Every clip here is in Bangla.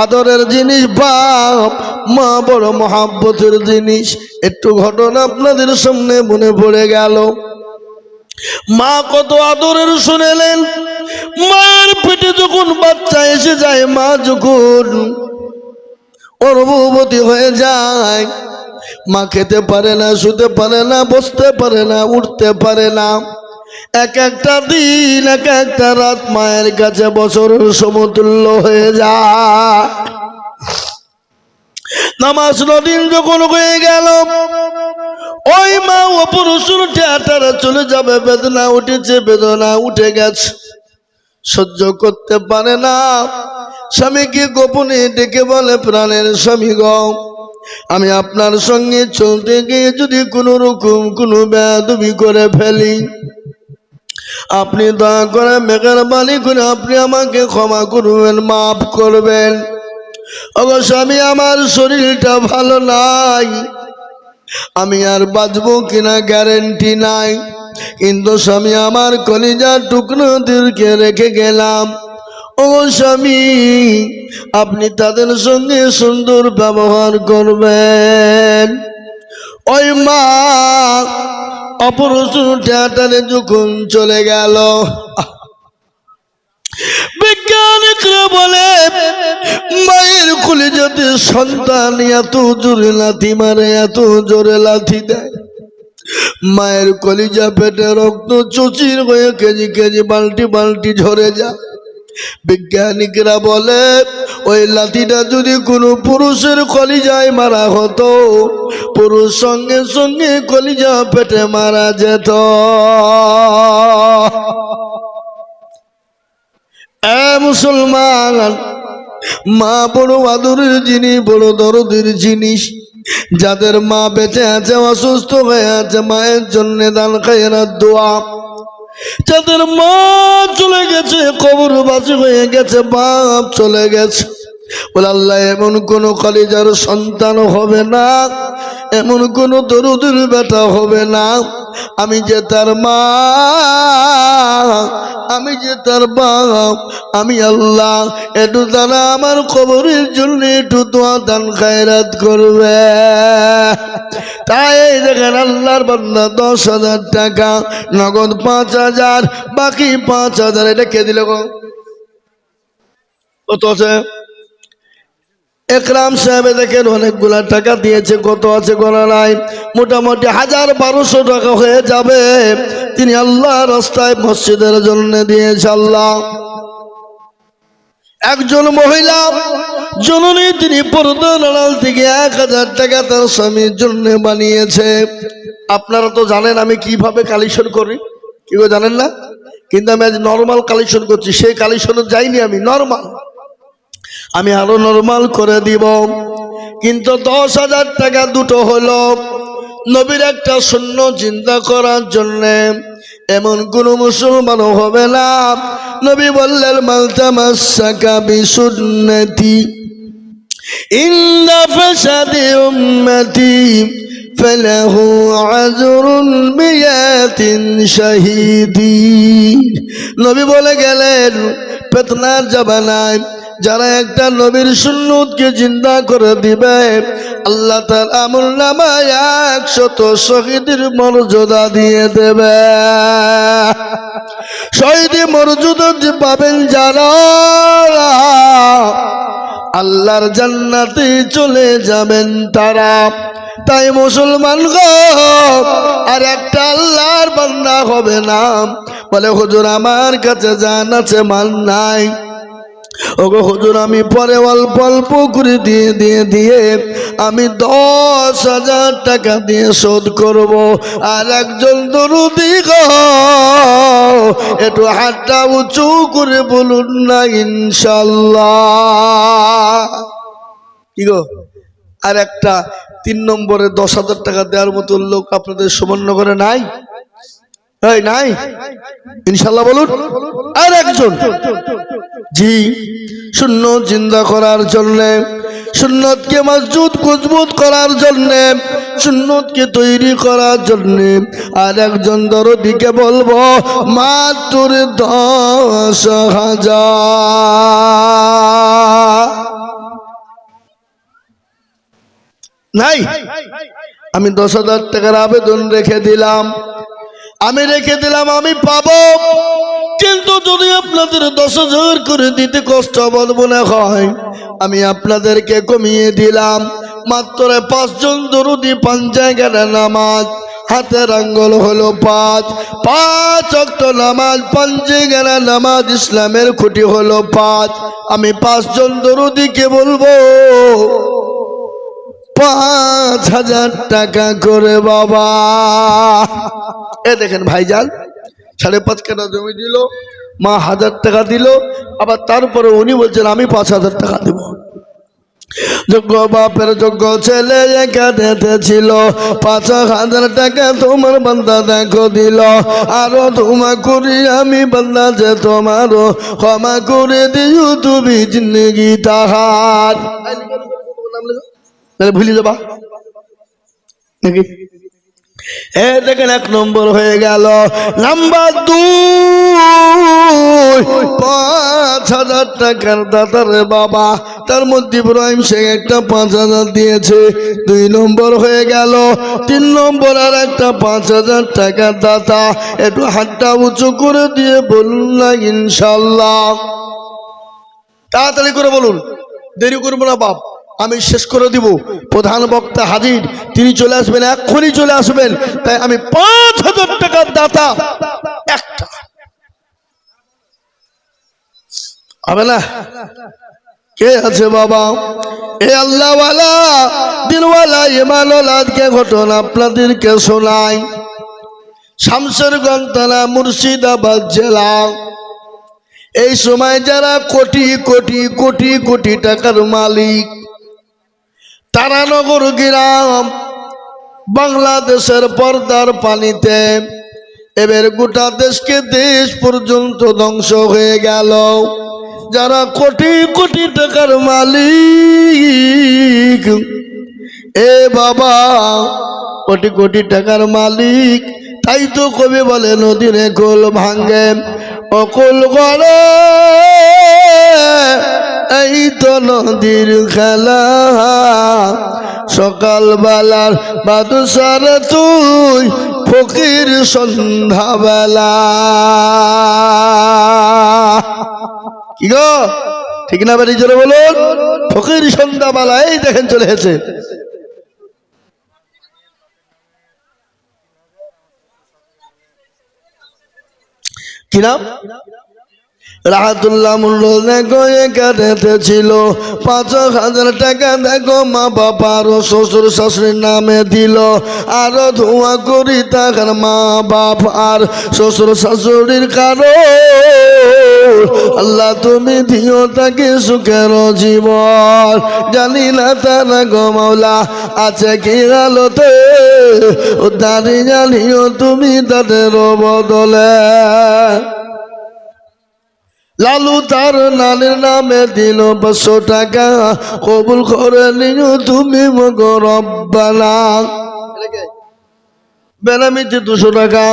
আদরের জিনিস বাপ, মা বড় মহাব্বতের জিনিস। একটু ঘটনা আপনাদের সামনে মনে পড়ে গেল। মা কত আদরের শুনেলেন। মায়ের পেটে যখন বাচ্চা এসে যায়, মা যখন গর্ভবতী হয়ে যায়, মা খেতে পারে না, শুতে পারে না, বসতে পারে না, উঠতে পারে না। এক একটা দিন, এক একটা রাত মায়ের কাছে বছরের সমতুল্য হয়ে যায়। নামাজ দিন যখন হয়ে গেল, ওই মা অপারেশন থিয়েটারে চলে যাবে। বেদনা উঠেছে, বেদনা উঠে গেছে, সহ্য করতে পারে না। স্বামীকে গোপনে ডেকে বলে, প্রাণের স্বামী গো, আমি আপনার সঙ্গে চলতে গিয়ে যদি কোনো রকম কোনো বেয়াদবি করে ফেলি, আপনি দয়া করে মেহেরবানি করে আপনি আমাকে ক্ষমা করবেন, মাফ করবেন। ওগো স্বামী, আমার শরীরটা ভালো নাই, আমি আর বাঁচবো কিনা গ্যারেন্টি নাই, কিন্তু স্বামী আমার কলিজার টুকরোদেরকে রেখে গেলাম। ও স্বামী, আপনি তাদের সঙ্গে সুন্দর ব্যবহার করবেন। ওই মা অপারেশন থিয়েটারে যখন চলে গেল, বিজ্ঞানিকরা বলে মায়ের কলিজাতে সন্তান এত জোরে লাথি মারে, এত জোরে লাথি দেয়, মায়ের কলিজা পেটে রক্ত চচির হয়ে কেজি কেজি বালতি বালতি ঝরে যায়। বিজ্ঞানিকরা বলে ওই লাঠিটা যদি কোনো পুরুষের কলিজায় মারা হতো, পুরুষ সঙ্গে সঙ্গে কলিজা পেটে মারা যেত। মুসলমান, মা বড় আদরের জিনিস, বড় দরদের জিনিস। যাদের মা বেঁচে আছে, অসুস্থ হয়ে আছে, মায়ের জন্য দান খায়রাত দোয়া। যাদের মা চলে গেছে, কবরবাসী হয়ে গেছে, বাপ চলে গেছে, বলে আল্লাহ এমন কোন কলিজার সন্তান হবে না, এমন কোন দরুদের বেটা হবে না, আমি যে তার মা, আমি যে তার বাপ, আমি আল্লাহ একটু তারা আমার কবরের জন্য একটু দোয়া দান খায়রাত করবে। তাই দেখেন আল্লাহর বান্দা 10,000 টাকা নগদ, 5,000, বাকি 5,000 এটা কে দিল গো? কত আছে? একরাম সাহেব দেখেন অনেকগুলা টাকা দিয়েছে, কত আছে গোনা নাই, মোটামুটি 1,000-1,200 টাকা হয়ে যাবে। তিনি আল্লাহ রাস্তায় মসজিদের জন্য দিয়েছে। আল্লাহ, একজন মহিলা জননী, তিনি পর্দার আড়াল থেকে 1,000 টাকা তার স্বামীর জন্য বানিয়েছে। আপনারা তো জানেন আমি কিভাবে কালেকশন করি, কি গো জানেন না? কিন্তু আমি আজ নর্মাল কালেকশন করছি, সেই কালেকশনে যাইনি আমি, নর্মাল, আমি আরো নর্মাল করে দিব। কিন্তু 10,000 টাকা দুটো হলো নবীর একটা শূন্য চিন্তা করার জন্য। এমন কোন মুসলমান হবে না, নবী বললেন মান তামাসসাকা বিসুন্নতি ইনদা ফাসাদি উম্মতি ফালাহু আজরুন বিয়াতিন শাহীদিন। নবী বলে গেলেন, ফিতনার জামানায় যারা একটা নবীর সুন্নতকে জিন্দা করে দিবে, আল্লাহ তার আমলনামায় 100 শহীদের মর্যাদা দিয়ে দেবে। শহীদ মর্যাদা পাবেন যারা, আল্লাহর জান্নাতে চলে যাবেন তারা। তাই মুসলমান গো, আর একটা আল্লাহর বান্দা হবে না বলে হুজুর আমার কাছে জান আছে, মাল নাই। ওগো হুজুর, আমি পরে অল্প অল্প করে দিয়ে আমি 10,000 টাকা দিয়ে শোধ করব। আর একজন দরুদি গো, একটু হাতটা উঁচু করে বলুন না ইনশাআল্লাহ। কি গো, আর একটা 3 নম্বরে 10,000 টাকা দেওয়ার মতো লোক আপনাদের সুবর্ণনগরে নাই? নাই? ইনশাআল্লাহ বলুন। আর একজন, জি, সুন্নত জিন্দা করার জন্য, সুন্নতকে মজবুত করার জন্য, সুন্নতকে তৈরি করার জন্য আর একজন দরদিকে বলবো মাত্র 10,000। নাই। আমি 10,000 টাকার আবেদন রেখে দিলাম, আমি পাবো। কিন্তু যদি আপনাদের 10,000 করে দিতে কষ্ট বোধ মনে হয়, আমি আপনাদেরকে কমিয়ে দিলাম। মাত্র 5 জন দরুদি 5 জায়গার নামাজ, হাতের আঙ্গুল হলো 5 ওয়াক্ত নামাজ, 5 জায়গার নামাজ, ইসলামের খুঁটি হলো 5। আমি 5 জন দরুদিকে বলবো 5,000 টাকা করে বাবা। এ দেখেন ভাইজান, 5.5 কাঠা জমি দিল, মা 1000 টাকা দিল, আবার তারপরে উনি বলছেন আমি 5,000 টাকা দেব। যোগ্য বাপের যোগ্য ছেলে এখানেতে ছিল, 5,000 টাকা তোমার বান্দা দেখো দিল। আরো তোমা করি আমি বান্দা যে তোমারও ক্ষমা করে দিও তুমি জিন্দগি তাহার। ভুলে যাবা নাকি? দেখেন 1 নম্বর হয়ে গেল। নাম্বার 2, 5,000 টাকার দাতার বাবা, তার মধ্যে ইব্রাহিম শেখ একটা 5,000 দিয়েছে, 2 নম্বর হয়ে গেল। 3 নম্বর আর একটা 5,000 টাকার দাতা, একটু হাতটা উঁচু করে দিয়ে বলুন না ইনশাল্লাহ। তাড়াতাড়ি করে বলুন, দেরি করবো না বাপ, আমি শেষ করে দিব। প্রধান বক্তা হাজির, তিনি চলে আসবেন, এক্ষুনি চলে আসবেন। তাই আমি 5,000 টাকার দাতা একটা হবে না? কে আছে বাবা? এ আল্লাহওয়ালা দিনওয়ালা ইমানওয়ালাকে ঘটনা আপনাদেরকে শোনাই। শামশেরগঞ্জ থানা, মুর্শিদাবাদ জেলা। এই সময় যারা কোটি কোটি কোটি কোটি টাকার মালিক, তারানগর গ্রাম বাংলাদেশের পর্দার পানিতে, এবার গোটা দেশকে দেশ পর্যন্ত ধ্বংস হয়ে গেল। যারা কোটি কোটি টাকার মালিক, এ বাবা কোটি কোটি টাকার মালিক, তাই তো কবি বলে নদীর কোল ভাঙ্গে অকুল গড়ে, এই তো নদীর খেলা। সকাল বেলার বাদশার তুই ফকির সন্ধ্যাবেলা। কি গো, ঠিক না বাড়ি জোরে বলুন? ফকির সন্ধ্যাবেলা। এই দেখেন চলে এসেছে। কি নাম? রাহাতুল্লাহ মূল্য দেখো এখানেতে ছিল, 5,000 টাকা দেখো মা বাবার ও শ্বশুর শাশুড়ির নামে দিল। আরো ধোঁয়া করি তাকার মা বাপ আর শ্বশুর শাশুড়ির কারো, আল্লাহ তুমি দিও তাকে সুখের জীবন। জানি না তারা গো মাওলা আছে কি আলোতে, ও দাঁড়ি জানিও তুমি তাদের বদলে। লালু তার নানির নামে দিল 500 টাকা, কবুল করে নিও তুমি মগো রব্বানা। বেনামিতে 200 টাকা,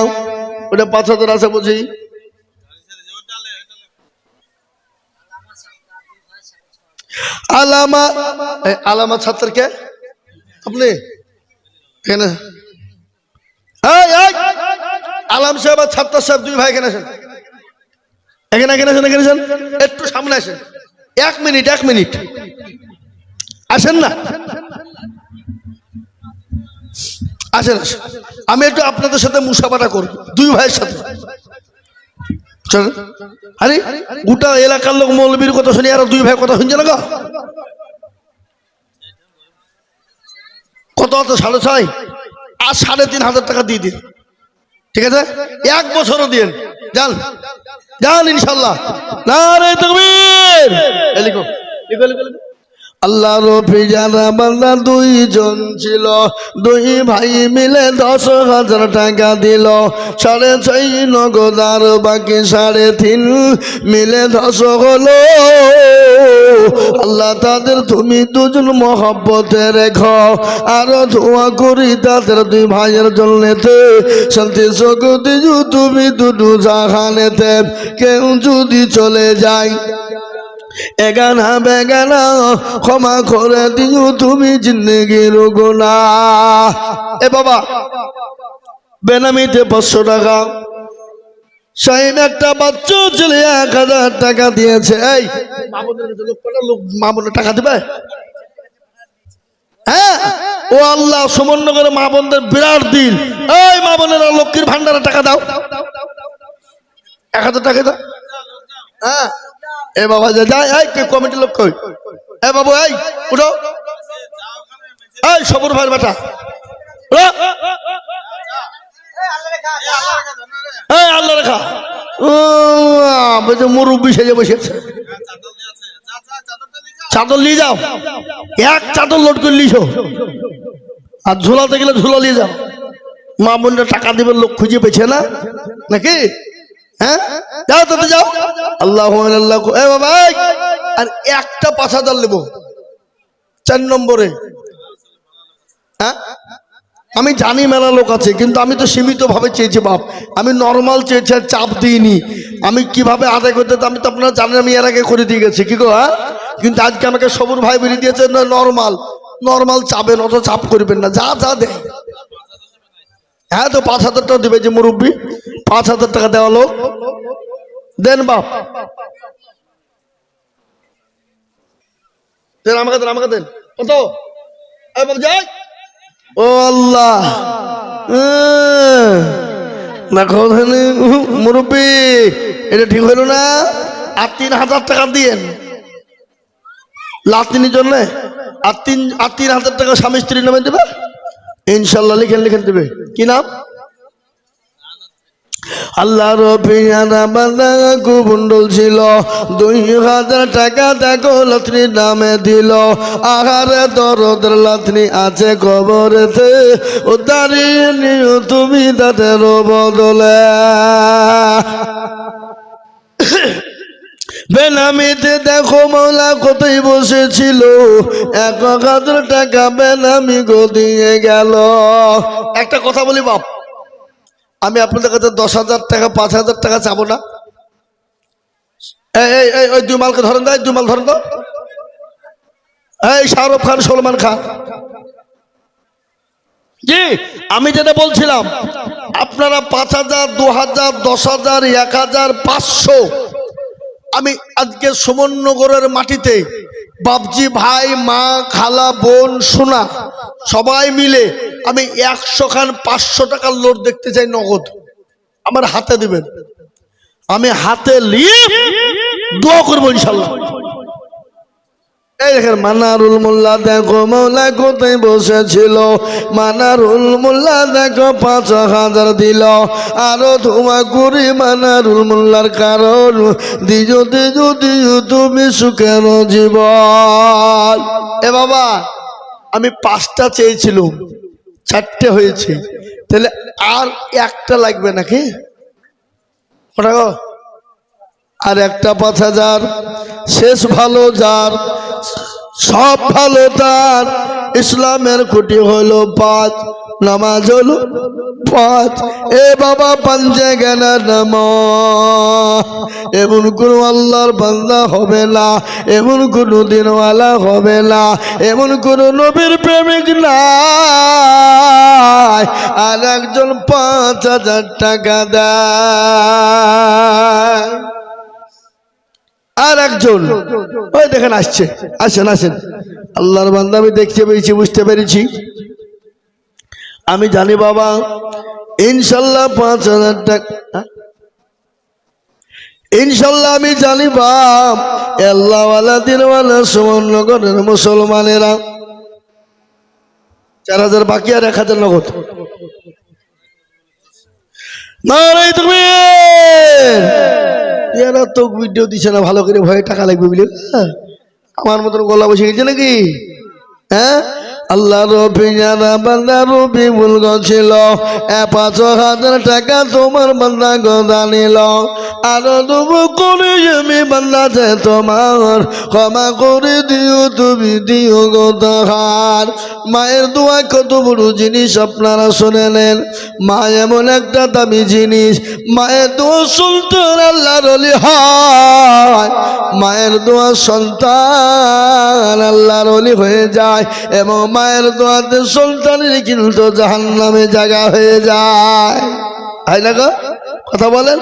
ওটা 5,000 আছে বুঝি। আলামা ছাত্রকে আপনি কেন? আলাম সাহেব আর ছাত্র সাহেব 2 ভাই কেন আছেন? এখানে একটু সামনে আসেন। 1 মিনিট আসেন না, আসেন। আমি একটু আপনাদের সাথে মুসাফাটা করব 2 ভাইয়ের সাথে। আরে গোটা এলাকার লোক মৌলবীর কথা শুনি, আর 2 ভাই কথা শুনছে না। কত? 6.5 আর 3,500 টাকা দিয়ে দিন, ঠিক আছে? 1 বছরও দিন, যান ইনশাল্লাহ। নারে তাকবীর। লিখো। আল্লাহ রফি জানা বান্দা 2 জন ছিল, 2 ভাই মিলে 10,000 টাকা দিল। 6.5 নগদ আর বাকি 3.5 মিলে 10 হলো। আল্লাহ তাদের তুমি 2 জন মহব্বতে রেখো, আরো দোয়া করি তাদের 2 ভাইয়ের জন্যতে শান্তি শক্তি তুমি 2 জাহানেতে। কেউ যদি চলে যায় এগানা বেগানা ক্ষমা করে দিও তুমি জিন্দেগির গুনাহ। এ বাবা বেনামিতে 500 টাকা, শাহিন একটা বাচ্চা ছেলে 1000 টাকা দিয়েছে। এই মা বোনের টাকা দিবে? হ্যাঁ, ও আল্লাহ, সুমনগরে মা বোনদের বিরাট দিল। এই মা বোনেরা লক্ষ্মীর ভান্ডারে টাকা দাও, 1000 টাকা দাও। হ্যাঁ, এ বাবা যায়, এই কমিটির লোক কই? এ বাবু এই উঠো, এই সবুর ভাইয়ের বেটা, আল্লাহ রেখা মুরব্বী সেজে বসেছে। চাদর নিয়ে যাও, এক চাদর লোড করে লিছো, আর ঝুলাতে গেলে ঝুলা নিয়ে যাও। মা বোনরা টাকা দিবেন লোক খুঁজে পেছে না নাকি? হ্যাঁ, যাও তাতে যাও। আল্লাহ আল্লাহ। এ বাবা আর একটা 5000 নেব 4 নম্বরে। হ্যাঁ, আমি জানি মেলা লোক আছে, কিন্তু আমি তো সীমিত ভাবে চেয়েছি বাপ, আমি নর্মাল চেয়েছি, চাপ দিইনি। আমি কিভাবে আদায় করতে, আমি তো আপনারা জানেন আমি এর আগে করে দিয়ে গেছি কি গো। হ্যাঁ, কিন্তু আজকে আমাকে সবুর ভাই বেরিয়ে দিয়েছে নর্মাল। নর্মাল চাবেন, অত চাপ করবেন না, যা যা দেয়। হ্যাঁ, তো 5000 টাকা দিবে যে মুরব্বী, 5000 টাকা দেওয়া লোক দেন বাপ, দেন আমাকে, দেন আমাকে, দেন। কত? যাই। ও আল্লাহ, দেখো মুরব্বী, এটা ঠিক হইল না। আর 3000 টাকা দিয়েন লাতিনির জন্য, আর 3000 টাকা স্বামী স্ত্রীর নামে দেবে ইনশাল্লাহ। লিখেন লিখেন দেবে কি নাম? আল্লাহর পিয়ারা বান্দা কুবুন্ডল ছিল, 2000 টাকা দেখো লাতনির নামে দিল। আহারে দরদের লাতনি আছে কবরেতে, ও দাঁড়িয়ে নিও তুমি তাদের বদলে। বেনামিতে দেখো মৌলা কোথায় বসেছিল, 1000 টাকা বেনামি গো দিয়ে গেল। একটা কথা বলি বাপ, আমি আপনাদের কাছে 10,000 টাকা 5,000 টাকা চাবো না। ওই 2 মালকে ধরেন, দেয় 2 মাল ধরেন তো। এই শাহরুখ খান, সলমান খান। জি, আমি যেটা বলছিলাম, আপনারা 5,000, 2,000, 10,000, 1,000, 500 আমি আজকে সুমনগরের মাটিতে বাপজি ভাই, মা, খালা, বোন, সোনা সবাই মিলে আমি 100 খান 500 টাকার লোড দেখতে চাই নগদ। আমার হাতে দিবেন, আমি হাতে নিয়ে দোয়া করবো ইনশাল্লাহ। এই দেখেন মানারুল মোল্লা দেখো মৌলা কোথায় বসেছিল, মানারুল মোল্লা দেখো 5,000 দিল। আরো ধোঁয়া করি মানারুল মোল্লার কারণ, দিজো দিজো দিজো তুমি সুখের জীবন। এ বাবা, আমি 5টা চেয়েছিলাম, 4টে হয়েছে, তাহলে আর একটা লাগবে নাকি? ওটা গো আর একটা 5,000। শেষ ভালো যার, সব ভালো তার। ইসলামের খুঁটি হলো 5, নামাজ হলো 5। এ বাবা পাঞ্জে গেনা নামাজ, এমন কোন আল্লাহর বান্দা হবে না, এমন কোন দিনওয়ালা হবে না, এমন কোন নবীর প্রেমিক নাই আর একজন 5,000 টাকা দেয়। আর একজন ওই দেখেন আসছে, আসেন আসেন। আল্লাহর বান্দা আমি দেখতে পেয়েছি, বুঝতে পেরেছি। আমি জানি বাবা ইনশাল্লাহ 5,000 টাকা, ইনশাল্লাহ আমি জানি বাপ, আল্লাহওয়ালা দিনওয়ালা সুমনগরের মুসলমানেরা 4,000 বাকি আর 1,000 নগদ। নারায়ে তাকবীর। এরা তো ভিডিও দিচ্ছে না ভালো করে, ভয়ে টাকা লাগবে বলে। আমার মতন গলা বসে গেছে নাকি? হ্যাঁ, আল্লাহ রবিয়ানা বান্দা রবি ভুল গছিল ৫,০০০ টাকা তোমার বান্দা গদা নিল আরো দেবো করে আমি বান্দা যে তোমার ক্ষমা করে দিও তুমি দিও গদাহার মায়ের দোয়া কত বড় জিনিস আপনারা শুনেলেন মা এমন একটা দামি জিনিস মায়ের দোয়া সন্তান আল্লাহর ওলি হয় মায়ের দোয়া সন্তান আল্লাহর ওলি হয়ে যায় এবং মায়ের দোয়াতে সন্তানের কিন্তু জাহান্নামে জায়গা হয়ে যায় হয় না গো কথা বলেন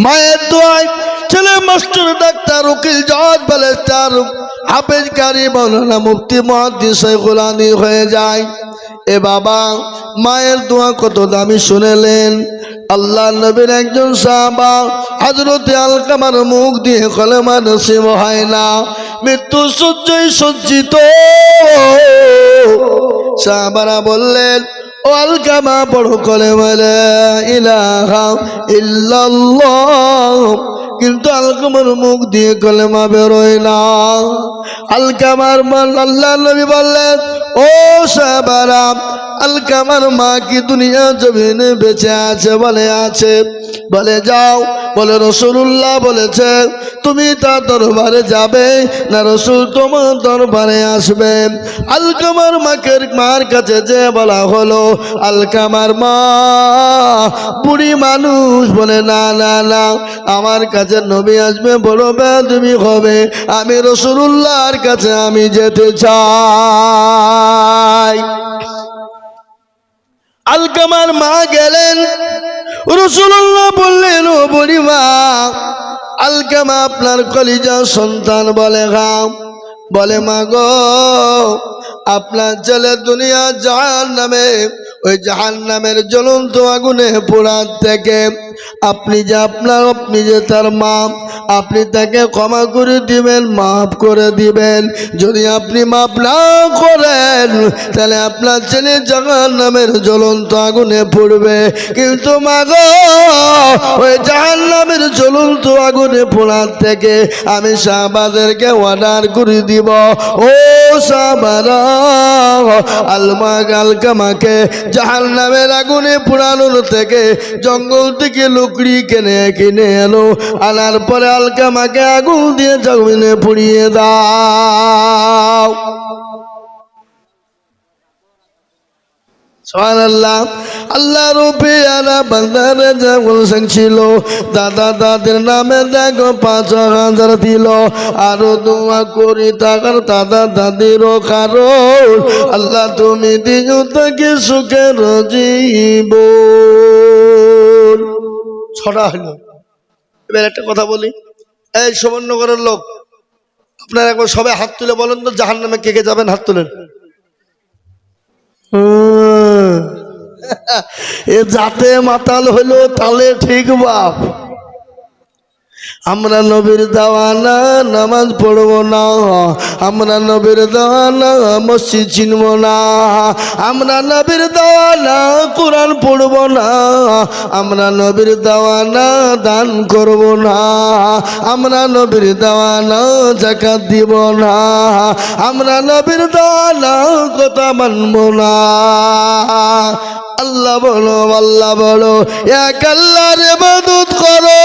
মায়ের দোয়ায় ছেলে মাস্টার ডাক্তার উকিল জজ ব্যারিস্টার হাফেজ কারি মাওলানা মুফতি মুহাদ্দিস শাইখুল হাদিস হয়ে যায় এ বাবা মায়ের দোয়া কত দামি শুনেলেন আল্লাহ নবীর একজন সাহাবা হযরতে আলকামার মুখ দিয়ে কলেমা নসিব হয় না মৃত্যু সজ্জায় সজ্জিত সাহাবারা বললেন ও আলকামা পড়ো কলেমা লা ইলাহা ইল্লাল্লাহ কিন্তু আলকামার মুখ দিয়ে কলেমা বেরোয় না আলকামার মান আল্লাহ নবী বললেন ও সাহাবারা আলকামার মা কি দুনিয়া জমিনে বেঁচে আছে বলে আছে বলে যাও বলে রাসূলুল্লাহ বলেছে তুমি তার দরবারে যাবে না রাসূল তোমার দরবারে আসবে আলকামার মার কাছে যে বলা হলো আলকামার মা বুড়ি মানুষ বলে না না না আমার কাছে নবী আসবে বড় বেয়াদবি হবে আমি রাসূলুল্লাহর কাছে আমি যেতে চাই আলকামার মা গেলেন রাসূলুল্লাহ বললেন ও বুড়ি মা আলকামা আপনার কলিজা সন্তান বলে গাও বলে মা গো আপনার ছেলে দুনিয়া জাহান্নামে ওই জাহান্নামের জ্বলন্ত আগুনে পোড়া থেকে আপনি যে তার মা আপনি তাকে ক্ষমা করে দিবেন মাফ করে দিবেন যদি আপনি মাফ না করেন তাহলে আপনার ছেলে জাহান্নামের জ্বলন্ত আগুনে পড়বে কিন্তু মা গো ওই জাহান্নামের জ্বলন্ত আগুনে পোড়া থেকে আমি সাহাবাদেরকে অর্ডার করে দিব ও সাহাবারা আলকামাকে জাহান্নামের আগুনে পোড়ানোর থেকে জঙ্গল থেকে লুকড়ি কিনে এলো আনার পরে আলকামাকে আগুন দিয়ে জমিনে পুড়িয়ে দাও সুবহানাল্লাহ আল্লাহ রূপিয়ারা বান্দারে যে বলছেন ছিল দাদা দাদের নামে দেখো ৫,০০০ দিল আরো দোয়া করি তাকার দাদা দাদিরও কারণ আল্লাহ তুমি দিও তাকে সুখের জীবন ছড়া হলো এবার একটা কথা বলি এই সুবর্ণনগরের লোক আপনারা একবার সবাই হাত তুলে বলেন তো জাহান্নামে কে কে যাবেন হাত তুলেন এ যাতে মাতাল হলো তাহলে ঠিক বাপ আমরা নবীর দেওয়ানা নামাজ পড়বো না আমরা নবীর দেওয়ানা মসজিদ চিনব না আমরা নবীর দেওয়ানা কোরআন পড়বো না আমরা নবীর দেওয়ানা দান করব না আমরা নবীর দেওয়ানা যাকাত দিব না আমরা নবীর দেওয়ানা কথা মানব না আল্লাহ বলো এক আল্লাহর ইবাদত করো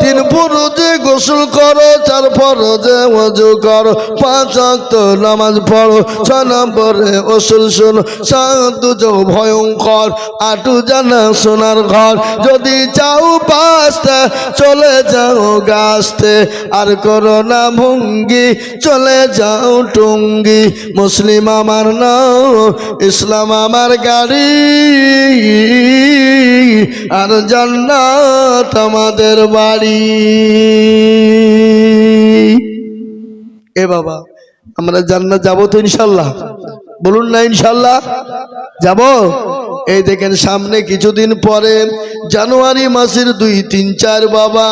3 ফরজে গোসল করো 4 ফরজে ওযু করো 5 ওয়াক্ত নামাজ পড়ো 6 নম্বরে উসুল শোনো 7 যাও ভয়ঙ্কর 8 জানা সোনার ঘর যদি চাও বাঁচতে চলে যাও গাছতে আর করো না ভঙ্গি চলে যাও টুঙ্গি মুসলিম আমার নাও ইসলাম আমার গাড়ি আর জান্নাত আমাদের বাড়ি এ বাবা আমরা জান্নাত যাব তো ইনশাআল্লাহ বলুন না ইনশাআল্লাহ যাব এই দেখেন সামনে কিছুদিন পরে জানুয়ারি মাসের 2, 3, 4 বাবা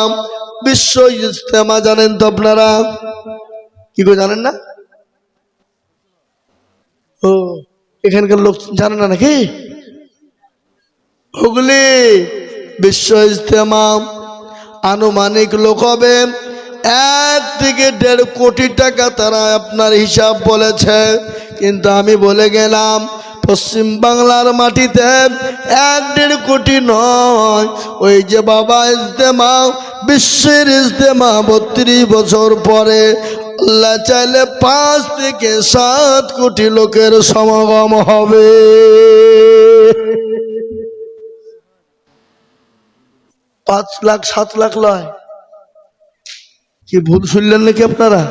বিশ্ব ইজতেমা জানেন তো আপনারা কি গো জানেন না ও এখানকার লোক জানে না নাকি হুগলি বিশ্ব ইজতেমা আনুমানিক লোক হবে 1 থেকে 1.5 কোটি টাকা তারা আপনার হিসাব বলেছে কিন্তু আমি বলে গেলাম পশ্চিম বাংলার মাটিতে 1-1.5 কোটি নয়, ওই যে বাবা ইজতেমা, বিশ্বের ইজতেমা 32 বছর পরে আল্লাহ চাইলে 5 থেকে 7 কোটি লোকের সমাগম হবে। 5 লাখ 7 লাখ লয়, কি ভুল শুনলেন নাকি আপনারা?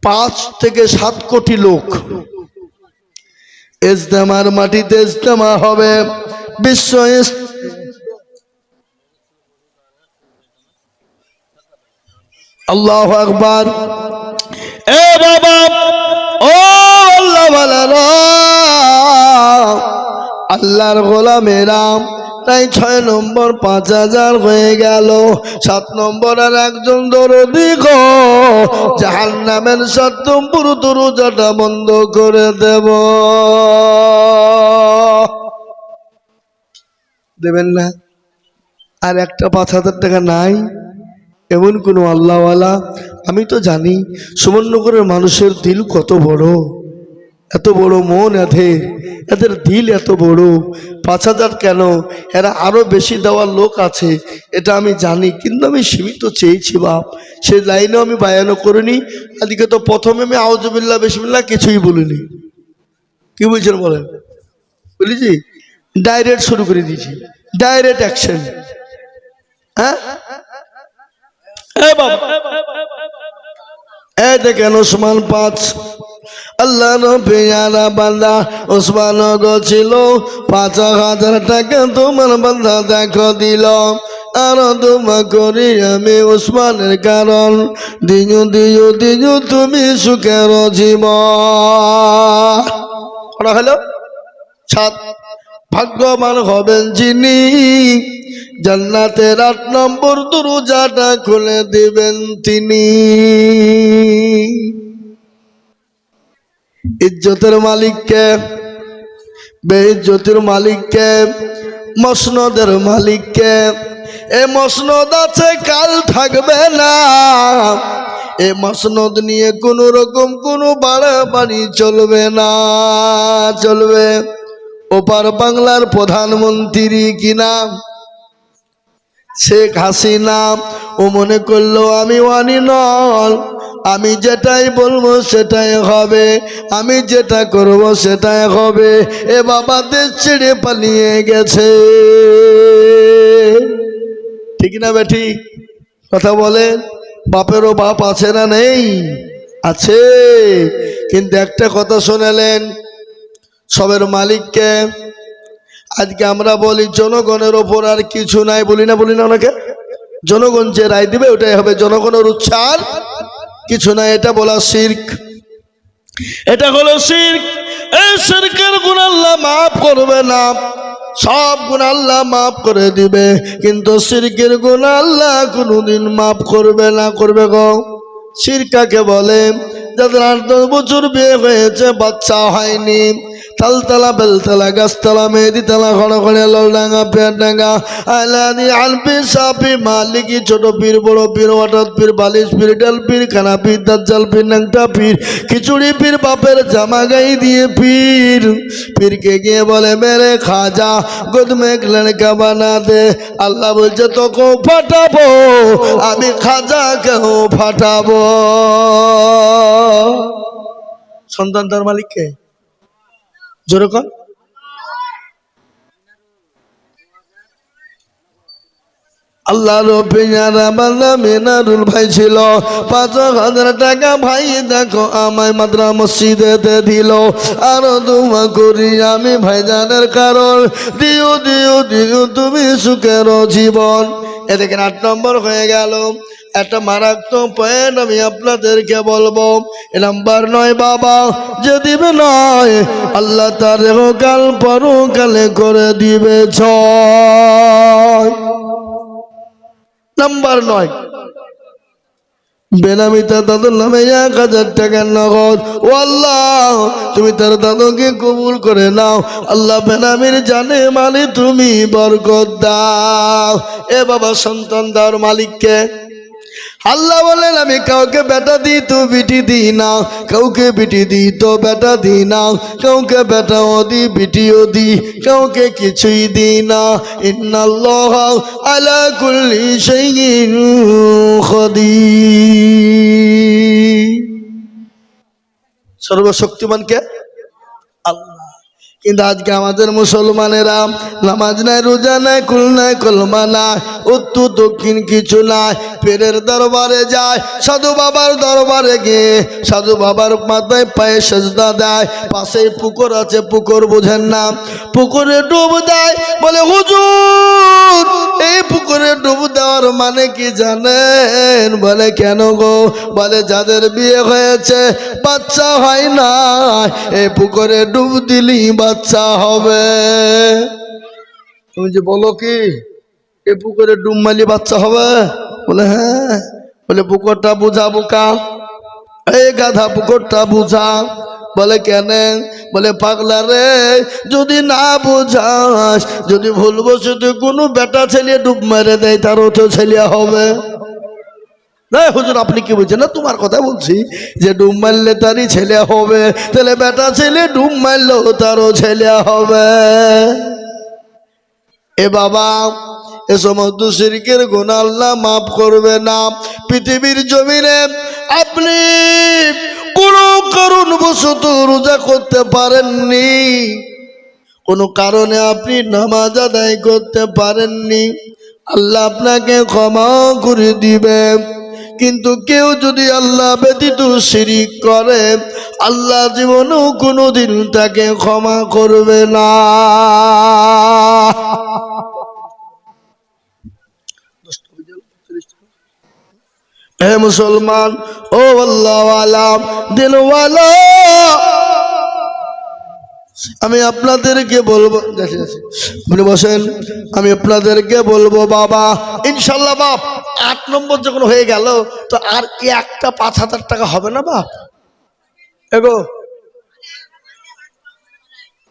5 থেকে 7 কোটি লোক ইজতেমার মাটিতে ইজতেমা হবে। বিশ্ব আল্লাহু আকবার। এ বাবা, ও আল্লাহ ওয়ালারা, আল্লাহর গোলামেরা, তাই 6 নম্বর 5000 হয়ে গেল। 7 নম্বর আর একজন দরদি গো, জাহান্নামের 7 নম্বর দরজাটা বন্ধ করে দেব। দেবেন না? আর একটা 5000 টাকা নাই এমন কোন আল্লাহওয়ালা? আমি তো জানি সুবর্ণনগরের মানুষের দিল কত বড়, এত বড় মন এদের দিল এত বড়। 5000 কেন, এরা আরো বেশি দেওয়ার লোক আছে, এটা আমি জানি, কিন্তু আমি সীমিত চেয়েছি বাপ। সে লাইনেও আমি বায়ানও করিনি। আজকে তো প্রথমে আমি আউযুবিল্লাহ বিসমিল্লাহ কিছুই বলিনি। কি বলছেন বলেন? বলেছি ডাইরেক্ট শুরু করে দিয়েছি, ডাইরেক্ট অ্যাকশন। হ্যাঁ, এই দেখেন ওসমান 5, আল্লাহ নবিয়ারা বান্দা ওসমান গো ছিল 5000 টাকা তোমার বান্দা দেখো দিল। আর তোমা করি আমি ওসমানের কারণ, দিনু দিনু দিনু তুমি সুখের জীবন। হলো 7, ভাগ্যবান হবেন যিনি জান্নাতের 8 নম্বর দরজাটা খুলে দিবেন তিনি। ইজ্জতের মালিককে, বেইজ্জতের মালিককে, মসনদের মালিককে। এ মসনদ আছে, কাল থাকবে না। এ মসনদ নিয়ে কোন রকম কোনো বাড়াবাড়ি চলবে না, চলবে। ওপার বাংলার প্রধানমন্ত্রী কি নাম? শেখ হাসিনা। ও মনে করলো আমি ওয়ানি নল, আমি যেটাই বলবো সেটাই হবে, আমি যেটা করব সেটাই হবে। এ বাবা দেশ ছেড়ে পালিয়ে গেছে। ঠিক না বেঠি? কথা বলেন। বাপেরও বাপ আছে না নেই? আছে। কিন্তু একটা কথা শোনালেন, সবের মালিককে। আজকে আমরা বলি জনগণের ওপর আর কিছু নাই, বলি না ওনাকে? জনগণ যে রায় দিবে ওটাই হবে, জনগণের উচ্চার কিছু নাই। এটা বলা শিরক, এটা হলো শিরক। এই শিরকের গুণ আল্লাহ মাফ করবে না, সব গুণ আল্লাহ মাফ করে দিবে, কিন্তু শিরকের গুণ আল্লাহ কোনোদিন মাফ করবে না। করবে গো? শিরক কাকে বলে? যাদের 8-10 বছর বিয়ে হয়েছে, বাচ্চা হয়নি, তালতলা বেলতলা গাছতলা মেহেদিতলা খড়খড়ে ললডাঙ্গা পেয়ারডাঙ্গা আলাদি আলপি সাপি মালিকি ছোট পীর বড় পীর হঠাৎ পীর বালিশ পীর ডাল পীর খানা পীর দাজ্জাল পীর নাংটা পীর খিচুড়ি পীর বাপের জামা গাই দিয়ে পীর। পীরকে গিয়ে বলে মেরে খাজা গোদ মে এক লড়কা বানা দে। আল্লাহ বলছে তোকেও ফাটাবো, আমি খাজাকেও ফাটাবো। সন্তান তার মালিককে জোরে কর। আল্লাহ রবিয়ারা বান্দা মিনারুল ভাই ছিল, 5000 টাকা ভাই দেখো আমায় মাদ্রা মসজিদে দিল। আর দোয়া করি আমি ভাইজানের কারণ, দিও দিও দিও তুমি সুখের জীবন। এ দেখেন 8 নম্বর হয়ে গেল। একটা মারাত্মক পয়েন্ট আমি আপনাদেরকে বলবো। নাম্বার 9 বাবা যে দিবে নয়, আল্লাহ তার কাল পরকালে করে দিবে 6। নাম্বার 9, বেনামিতা দাদুর নামে 1000 টাকার নগদ। ও আল্লাহ তুমি তার দাদুকে কবুল করে নাও। আল্লাহ বেনামির জানে মানে তুমি বরকত দাও। এ বাবা সন্তান দেওয়ার মালিককে, আল্লাহ বলেন আমি কাউকে বেটা দিই তো বিটি দিই না, কাউকে বিটি দিই তো বেটা দিই না, কাউকে বেটাও দিই বিটিও দিই, কাউকে কিছুই দিই না। ইন্নাল্লাহ আলা কুল্লি শাইইন কাদির। সর্বশক্তিমান কে? আল্লাহ। কিন্তু আজকে আমাদের মুসলমানেরা নামাজ নাই, রোজা নাই, কুল নাই, কলমা নাই, উত্তর দক্ষিণ কিছু নাই, পীরের দরবারে যায়, সাধু বাবার দরবারে গিয়ে সাধু বাবার মাথায় পায়ে সেজদা দেয়। পাশেই পুকুর আছে, পুকুর বোঝেন না, পুকুরে ডুব দেয়। বলে হুজুর এই পুকুরে ডুব দেওয়ার মানে কি জানেন? বলে কেন গো? বলে যাদের বিয়ে হয়েছে বাচ্চা হয় না, এই পুকুরে ডুব দিলি বাচ্চা হবে। তুমি যে বলো কি এই পুকুরে ডুব মারলে বাচ্চা হবে? বলে হ্যাঁ। বলে পুকুরটা বুঝা বোকা, এই গাধা পুকুরটা বুঝা। বলে কেন? বলে পাগলা রে, যদি না বুঝাস, যদি ভুলবশত কোনো বেটা ছেলে ডুব মেরে দেয় তারও তো ছেলে হবে। না হুজুর আপনি কি বুঝছেন? না তোমার কথা বলছি, যে ডুব মারলে তারই ছেলে হবে, তাহলে বেটা ছেলে ডুব মারলেও তারও ছেলে হবে। এ বাবা এ সমস্ত শিরকের গুনাহ আল্লাহ মাফ করবে না। পৃথিবীর জমিনে আপনি কোনো কারণবশত রোজা করতে পারেননি, কোনো কারণে আপনি নামাজ আদায় করতে পারেননি, আল্লাহ আপনাকে ক্ষমা করে দিবে। কিন্তু কেউ যদি আল্লাহ ব্যতীত শিরিক করে, আল্লাহ জীবনেও কোনোদিন তাকে ক্ষমা করবে না। হে মুসলমান, ও আল্লাহওয়ালা দিলওয়ালা, আমি আপনাদেরকে বলবো, আপনি বসেন, আমি আপনাদেরকে বলবো বাবা ইনশাল্লাহ বাপ 8 নম্বর যখন হয়ে গেল তো আর একটা 5,000 টাকা হবে না বাপ? এগো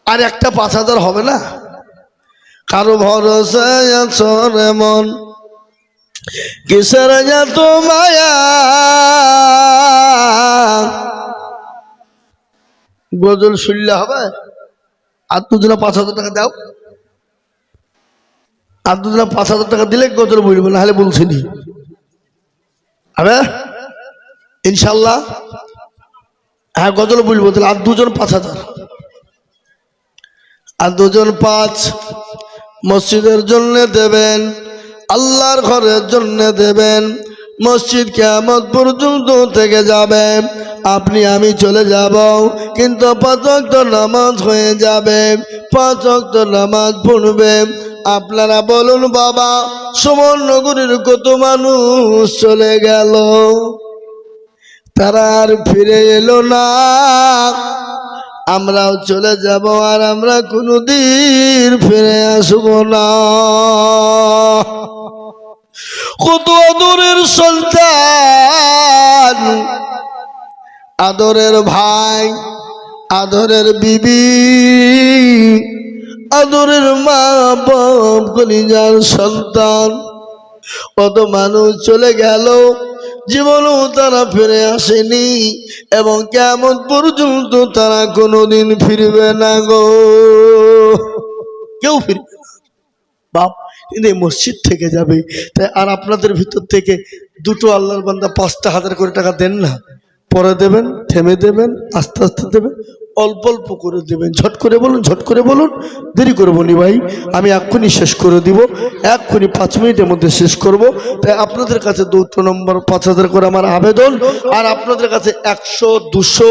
আর একটা 5,000 হবে না? কারো ভরসায় আছো রে মন, কিসের এত মায়া, গজল শুনলে হবে? আর দুজনে 5,000 টাকা দাও, আর দুজনে 5,000 টাকা দিলে গজল বলবো, না হলে বলছিনি হবে ইনশাল্লাহ। হ্যাঁ গজল বলবো, তাহলে আর দুজন 5,000, আর দুজন 5 মসজিদের জন্য দেবেন, আল্লাহর ঘরের জন্য দেবেন। মসজিদ কিয়ামত পর্যন্ত থেকে যাবে, আপনি আমি চলে যাব, কিন্তু 5 ওয়াক্ত নামাজ হয়ে যাবে, 5 ওয়াক্ত নামাজ পড়বে। আপনারা বলুন বাবা সুমননগরের কত মানুষ চলে গেল, তারা আর ফিরে এলো না। আমরাও চলে যাব, আর আমরা কোনোদিন ফিরে আসবো না। কত আদরের সন্তান, আদরের ভাই, আদরের বিবি, আদরের মা বাপ, কলিজার সন্তান, কত মানুষ চলে গেল, জীবনেও তারা ফিরে আসেনি, এবং কিয়ামত পর্যন্ত তারা কোনোদিন ফিরবে না গো, কেউ ফিরবে না বাপ। কিন্তু এই মসজিদ থেকে যাবে, তাই আর আপনাদের ভিতর থেকে দুটো আল্লাহর বান্দা 5,000 করে টাকা দেন না, পরে দেবেন, থেমে দেবেন, আস্তে আস্তে দেবেন, অল্প অল্প করে দেবেন। ঝট করে বলুন, ঝট করে বলুন, দেরি করবো নি ভাই, আমি এক্ষুনি শেষ করে দিব, এক্ষুনি 5 মিনিটের মধ্যে শেষ করব। তাই আপনাদের কাছে 2 নম্বর 5,000 করে আমার আবেদন, আর আপনাদের কাছে 100, 200,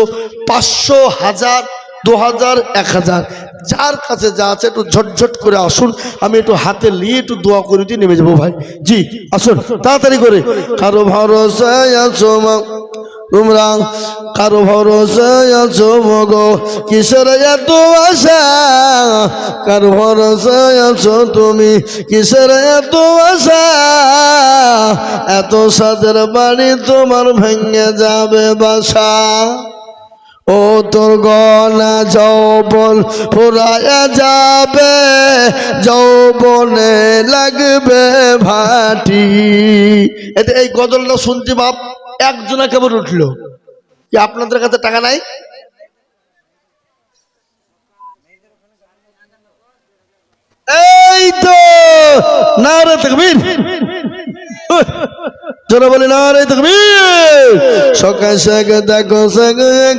500, 1000, 2000, 1000, যার কাছে যা আছে একটু ঝটঝট করে আসুন, আমি একটু হাতে নিয়ে একটু দোয়া করে দিয়ে নেমে যাবো ভাই। জি আসুন তাড়াতাড়ি করে। কারো ভরসায় আছো তোমরা, কারো ভরসায় আছো মগো, কিসের এত আশা, কারো ভরসায় আছো তুমি, কিসের এত আশা, এত সাদের বাড়ি তোমার ভেঙে যাবে বাসা। ও তোর গনা যৌবন ফুরায়া যাবে, যৌবনে লাগবে ভাটি। এতে এই গজলটা শুনতে বাপ একজনা কেবল উঠলো। কি আপনাদের কাছে টাকা নাই? এই তো নারে তাকবীর, জোরে বলি নারে তাকবীর। সকাল সকাল দেখো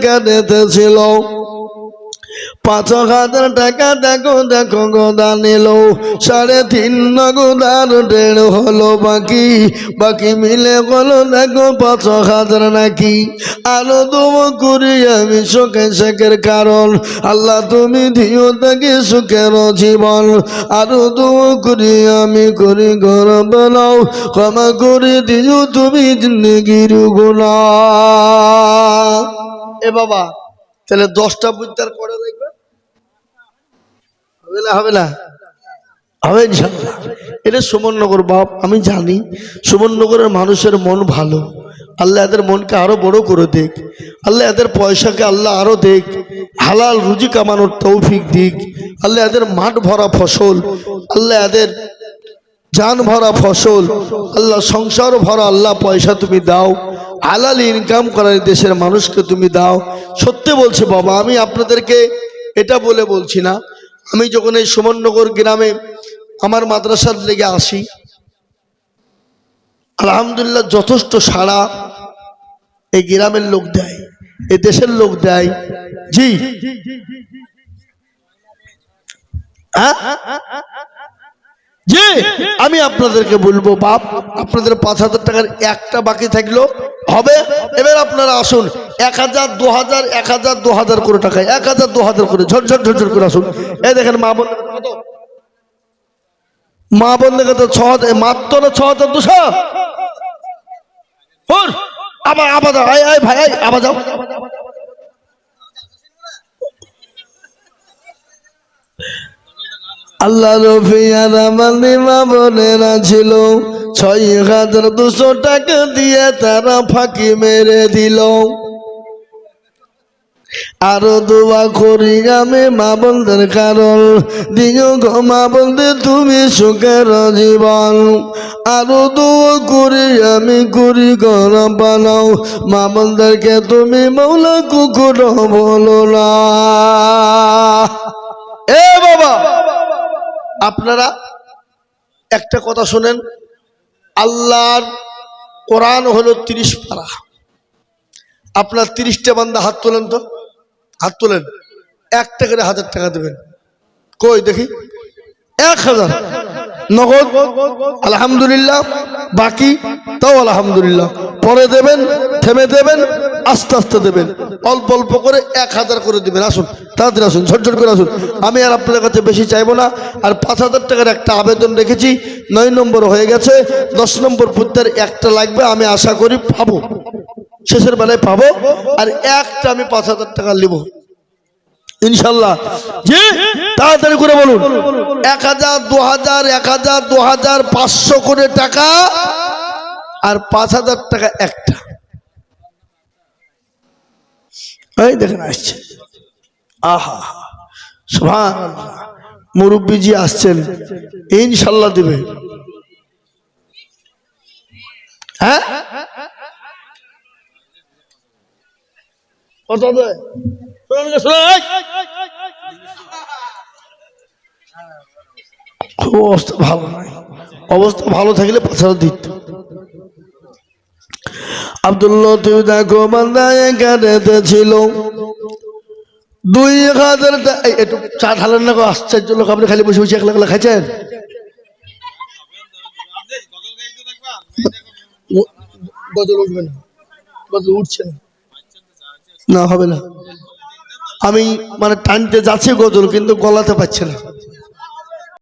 কাঁদেতে ছিল ৫,০০০ টাকা, দেখো দেখো গোদা নিল ৩.৫ গোদার ১.৫ হলো বাকি, বাকি মিলে হলো দেখো ৫,০০০ নাকি। আরো দোয়া করি আমি সুখে শেখের কারণ, আল্লাহ তুমি দিও তাকে সুখের জীবন। আরো দোয়া করি আমি করি গরব নাও, ক্ষমা করে দিও তুমি জিন্দেগির গুনাহ। এ বাবা তাহলে 10টা বুঝতার করে দেখবে, হবে না? হবে না? হবে ইনশাআল্লাহ। এটা সুমননগর বাপ, আমি জানি সুমননগরের মানুষের মন ভালো। আল্লাহ এদের মনকে আরো বড় করে দেখ, আল্লাহ এদের পয়সাকে আল্লাহ আরো দেখ, হালাল রুজি কামানোর তৌফিক দিক। আল্লাহ এদের মাঠ ভরা ফসল, আল্লাহ এদের জান ভরা ফসল, আল্লাহ সংসার ভরা আল্লাহ পয়সা তুমি দাও, হালাল ইনকাম করার দেশের মানুষকে তুমি দাও। সত্যি বলছি বাবা, আমি আপনাদেরকে এটা বলে বলছি না। আমি যখন এই সুমননগর গ্রামে আমার মাদ্রাসার লেগে আসি, আলহামদুলিল্লাহ যথেষ্ট সাড়া এই গ্রামের লোক দেয়, এই দেশের লোক দেয়। জি হ্যাঁ জি, আমি আপনাদেরকে বলবো বাপ, আপনাদের ৫,০০০ টাকার একটা বাকি থাকলো হবে। এবার আপনারা আসুন ১,০০০, ২,০০০, ১,০০০, ২,০০০ করে টাকা, ১,০০০, ২,০০০ করে ঝরঝর ঝরঝর করে আসুন। এই দেখেন মা বোন, মা বোন দেখে তো ৬,০০০, মাত্র ৬,২০০। আবার আবার যাও, ভাই আবার যাও। আল্লাহ রফিয়ার আমার মা বোনেরা ছিল ৬,২০০ টাকা দিয়ে তারা ফাঁকি মেরে দিল। আরো দোয়া করি আমি মা বোনদের কারণ, দিও গো মা বোনদের তুমি সুখের জীবন। আরো দোয়া করি আমি করি ঘর বানাও, মা বোনদেরকে তুমি মৌলা কুকুর বলো না। এ বাবা আপনারা একটা কথা শোনেন, আল্লাহর কোরআন হলো ৩০ পারা। আপনার ৩০টা বান্দা হাত তোলেন তো, হাত তোলেন। ১ টাকা করে ১,০০০ টাকা দেবেন। কই দেখি, ১,০০০ নগদ আলহামদুলিল্লাহ, বাকি তাও আলহামদুলিল্লাহ। পরে দেবেন, থেমে দেবেন, আস্তে আস্তে দেবেন, অল্প অল্প করে ১,০০০ করে দিবেন। আসুন তাড়াতাড়ি আসুন, ঝটঝট করে আসুন। আমি আর আপনাদের কাছে বেশি চাইবো না। আর ৫,০০০ টাকার একটা আবেদন রেখেছি, ৯ নম্বর হয়ে গেছে, ১০ নম্বর পুত্রের একটা লাগবে। আমি আশা করি পাবো, শেষের বেলায় পাবো। আর একটা আমি ৫,০০০ টাকা নিব ইনশাল্লাহ। জি তাড়াতাড়ি করে বলুন, ১,০০০, ২,০০০, ১,০০০, ২,০০০, ৫০০ করে টাকা আর ৫,০০০ টাকা একটা। এই দেখেন আসছে, আহা সুবহানাল্লাহ, মুরব্বিজি আসছেন, ইনশাল্লাহ দিবে। হ্যাঁ কত দেয়? অবস্থা ভালো নাই, অবস্থা ভালো থাকলে ৫,০০০ দিত। আব্দুল্লাহ তুমি দেখো বান্দা এখানে ছিল ২,০০০ টাকা। একটু চা ঢালেন না গো, আশ্চর্য লোক, আপনি খালি বসে বসে একলা একলা খাইছেন। গজল উঠবে না, গজল উঠছে না, না হবে না। আমি মানে টানতে যাচ্ছি গজল, কিন্তু গলাতে পারছে না।